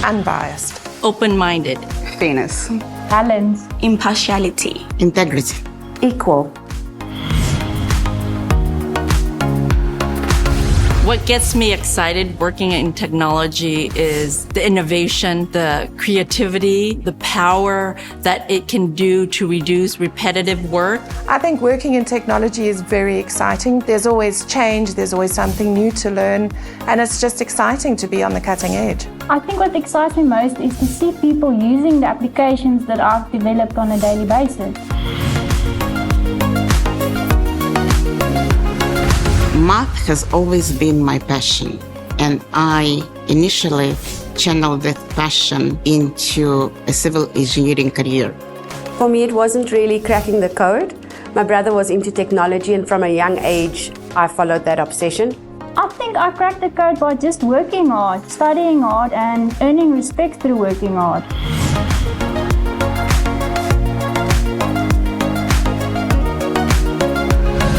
Unbiased. Open-minded. Fairness. Balance. Impartiality. Integrity. Equal. What gets me excited working in technology is the innovation, the creativity, the power that it can do to reduce repetitive work. I think working in technology is very exciting. There's always change, there's always something new to learn, and it's just exciting to be on the cutting edge. I think what excites me most is to see people using the applications that I've developed on a daily basis. Math has always been my passion, and I initially channeled that passion into a civil engineering career. For me, it wasn't really cracking the code. My brother was into technology, and from a young age, I followed that obsession. I think I cracked the code by just working hard, studying hard, and earning respect through working hard.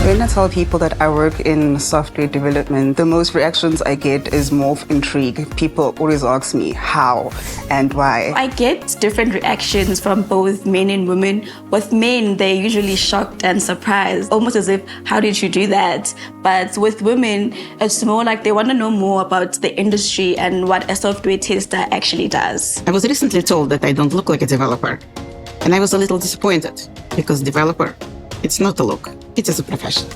When I tell people that I work in software development, the most reactions I get is more of intrigue. People always ask me how and why. I get different reactions from both men and women. With men, they're usually shocked and surprised, almost as if, how did you do that? But with women, it's more like they want to know more about the industry and what a software tester actually does. I was recently told that I don't look like a developer, and I was a little disappointed because developer, it's not a look, it is a profession.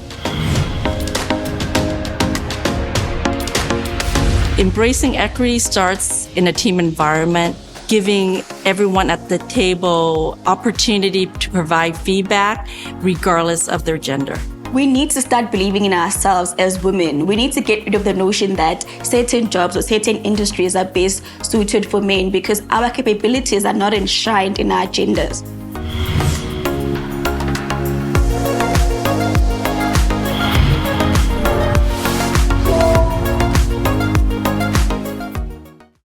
Embracing equity starts in a team environment, giving everyone at the table opportunity to provide feedback regardless of their gender. We need to start believing in ourselves as women. We need to get rid of the notion that certain jobs or certain industries are best suited for men because our capabilities are not enshrined in our genders.